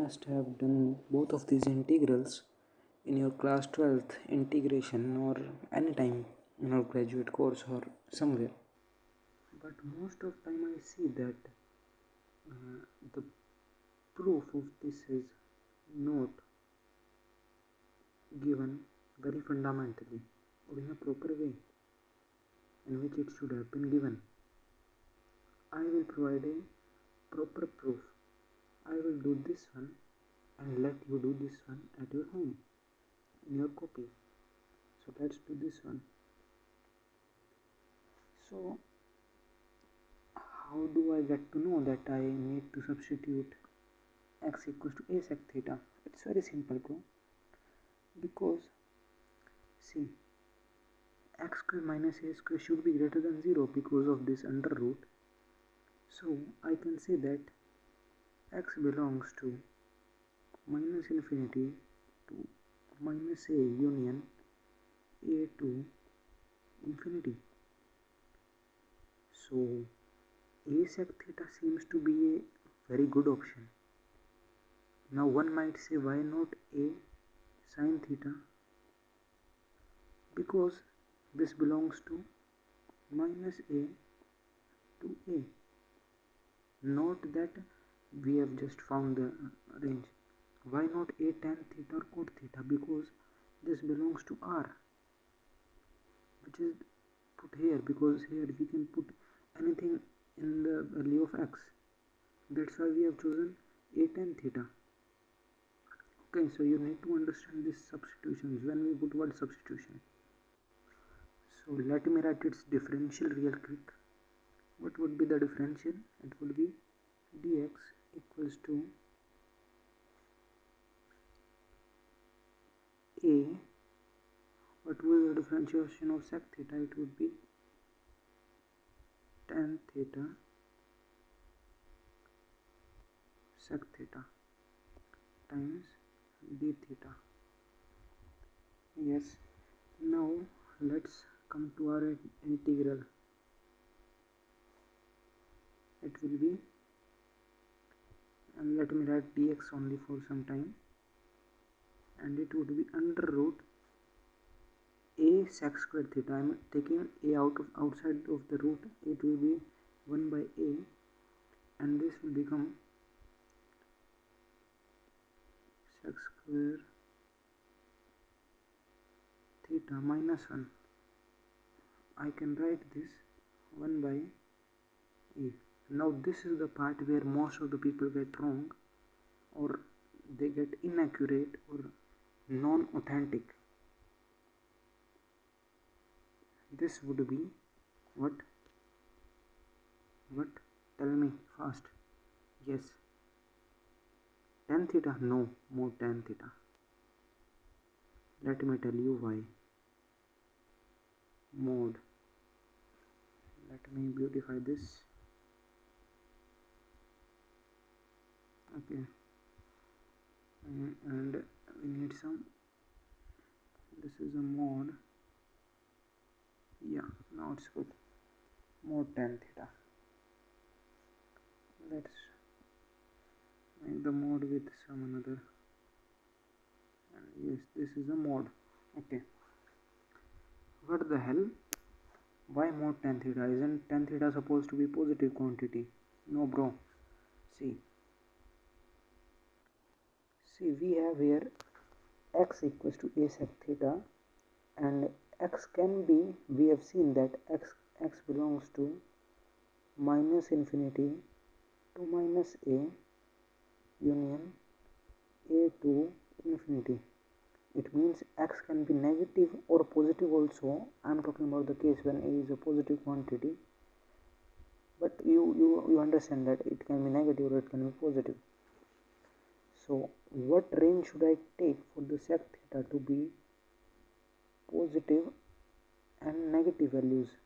must have done both of these integrals in your class 12th integration or any time in your graduate course or somewhere. But most of time I see that the proof of this is not given very fundamentally or in a proper way in which it should have been given. I will provide a proper proof. I will do this one and let you do this one at your home in your copy. So let's do this one. So how do I get to know that I need to substitute x equals to a sec theta? It's very simple, bro. Because see, x square minus a square should be greater than 0 because of this under root. So I can say that x belongs to minus infinity to minus a union a to infinity. So a sec theta seems to be a very good option. Now one might say, why not a sin theta? Because this belongs to minus a to a. Note that we have just found the range. Why not a tan theta or cot theta? Because this belongs to r, which is put here, because here we can put anything in the value of x. That's why we have chosen a tan theta. Okay, so you need to understand these substitutions when we put word substitution. So let me write its differential real quick. What would be the differential? It would be dx equals to a. What was the differentiation of sec theta? It would be tan theta sec theta times d theta. Yes, now let's come to our integral. It will be, and let me write dx only for some time, and it would be under root a sec square theta. I am taking a outside of the root. It will be 1 by a, and this will become sec square theta minus 1. I can write this 1 by a. Now this is the part where most of the people get wrong, or they get inaccurate or non-authentic. This would be what? Tell me fast. Yes. Tan theta? No, more tan theta. Let me tell you why. Mod. Let me beautify this. Okay. And we need some. This is a mod. Yeah, now it's good. Mod tan theta. Let's make the mod with some another. And yes, this is a mod. Okay. What the hell? Why mod tan theta? Isn't tan theta supposed to be positive quantity? No, bro. See, we have here x equals to a sec theta, and x can be, we have seen that x belongs to minus infinity to minus a union a to infinity. It means x can be negative or positive also. I am talking about the case when a is a positive quantity, but you understand that it can be negative or it can be positive. So what range should I take for the sec theta to be positive and negative values?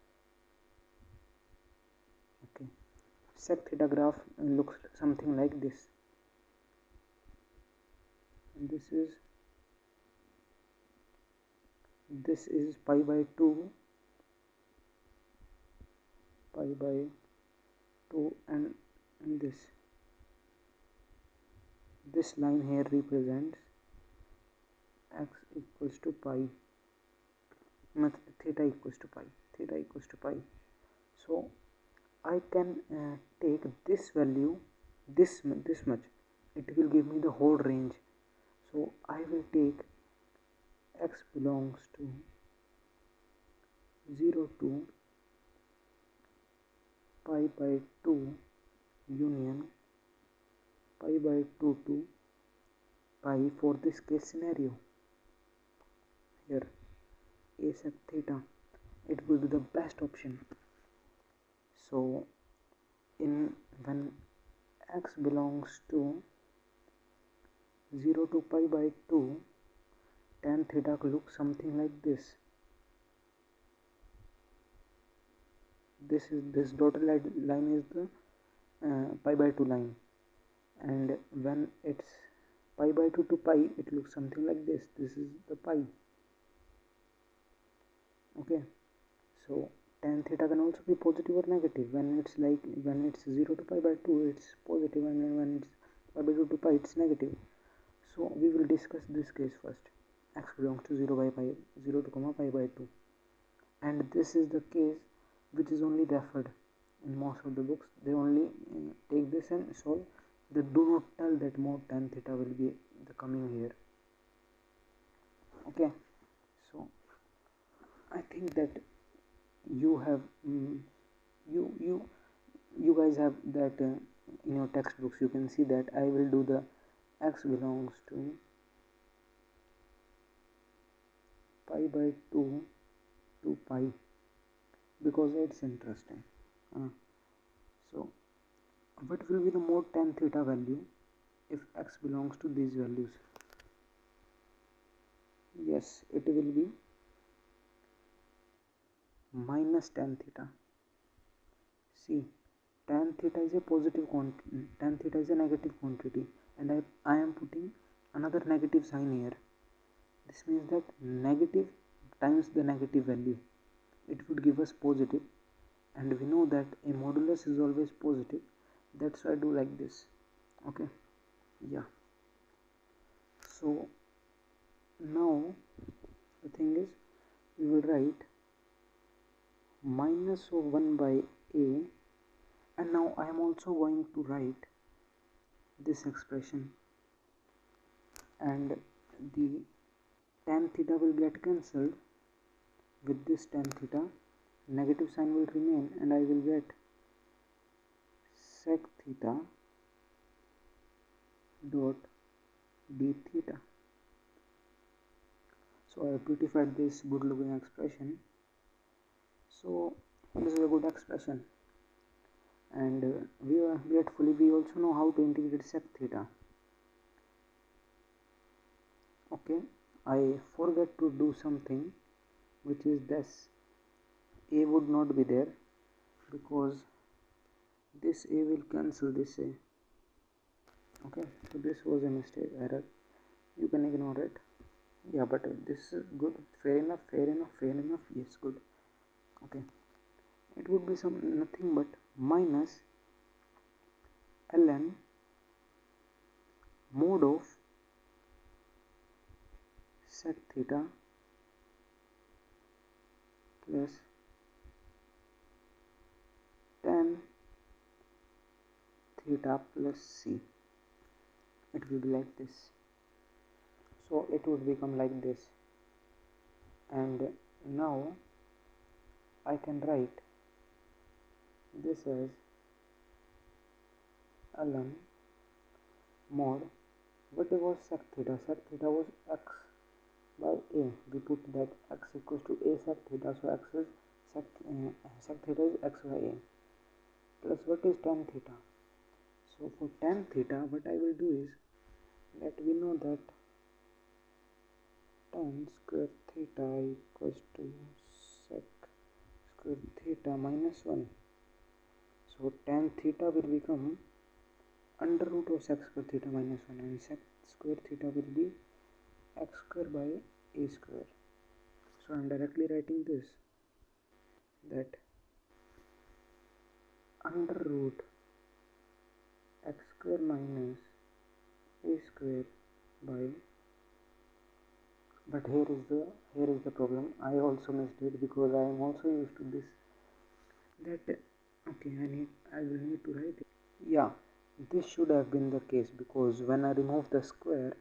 Okay, sec theta graph looks something like this, and this is pi by 2, and this this line here represents x equals to pi, theta equals to pi, theta equals to pi. So I can take this value, this much, it will give me the whole range. So I will take x belongs to 0 to pi by 2 union pi by 2 to pi for this case scenario. Here a sec theta, it will be the best option. So in when x belongs to 0 to pi by 2, tan theta looks something like this. This dotted line is the pi by 2 line, and when it's pi by 2 to pi, it looks something like this. This is the pi. Okay, so tan theta can also be positive or negative. When it's 0 to pi by 2, it's positive, and when it's pi by 2 to pi, it's negative. So we will discuss this case first. X belongs to 0 to comma pi by 2, and this is the case which is only referred in most of the books. They only take this and solve. They do not tell that mod tan theta will be the coming here. Okay, so I think that you have you guys have that in your textbooks. You can see that I will do the x belongs to pi by 2 to pi because it's interesting. So what will be the mod tan theta value if x belongs to these values? Yes, it will be minus tan theta. See, tan theta is a positive quantity, tan theta is a negative quantity, and I am putting another negative sign here. This means that negative times the negative value, it would give us positive, and we know that a modulus is always positive. That's why I do like this. Okay, yeah. So now the thing is, we will write minus of 1 by a, and now I am also going to write this expression, and the tan theta will get cancelled with this tan theta, negative sign will remain, and I will get sec theta dot d theta. So I have beautified this good looking expression. So this is a good expression, and we also know how to integrate sec theta. Okay, I forget to do something, which is this. A would not be there because this a will cancel this a. Okay, so this was a mistake, error. You can ignore it. Yeah, but this is good. Fair enough. Yes, good. Okay, it would be nothing but minus ln mod of sec theta plus tan theta plus c. It will be like this. So it would become like this, and now I can write this as ln mod, what was sec theta? Sec theta was x by a. We put that x equals to a sec theta, so x is sec theta is x by a, plus what is tan theta? So for tan theta, what I will do is that we know that tan square theta equals to sec square theta minus 1. So tan theta will become under root of sec square theta minus 1, and sec square theta will be x square by a square. So I am directly writing this, that under root x square minus a square by, but here is the problem. I also missed it because I am also used to this, that okay, I will need to write it. Yeah, this should have been the case, because when I remove the square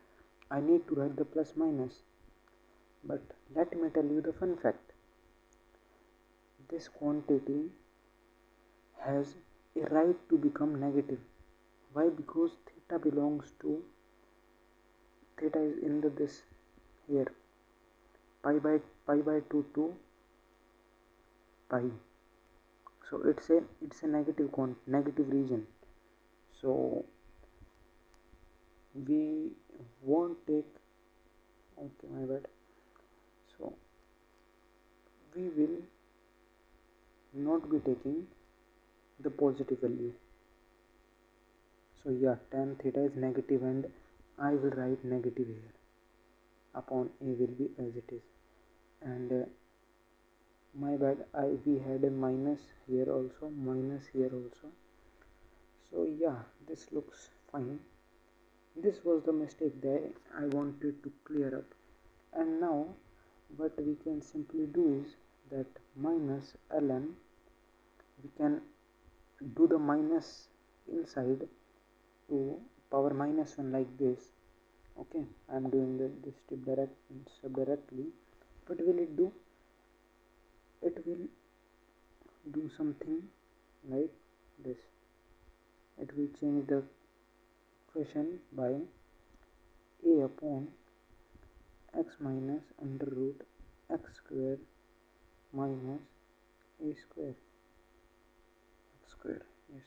I need to write the plus minus. But let me tell you the fun fact. This quantity has a right to become negative. Why? Because theta belongs to, theta is in the this here, pi by 2 to pi. So it's a negative region. So we won't take, okay, my bad. So we will not be taking the positive value. So yeah, tan theta is negative, and I will write negative here. Upon a will be as it is, and my bad, we had a minus here also, minus here also. So yeah, this looks fine. This was the mistake that I wanted to clear up. And now what we can simply do is that minus ln, we can do the minus inside to power minus 1 like this. Okay, I am doing this step directly. What will it do? It will do something like this. It will change the equation by a upon x minus under root x square minus a square x square. Yes.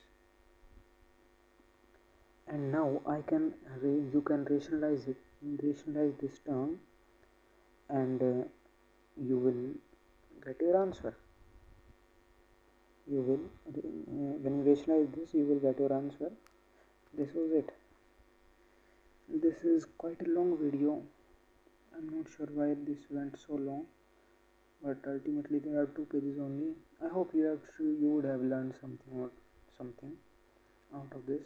And now you can rationalize this term, and you will get your answer. You will when you rationalize this, you will get your answer. This was it. This is quite a long video. I'm not sure why this went so long, but ultimately there are 2 pages only. I hope you would have learned something out of this.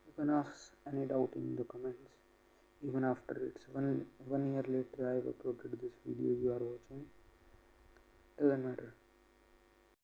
You can ask any doubt in the comments. Even after it's one year later I have uploaded this video you are watching, doesn't matter.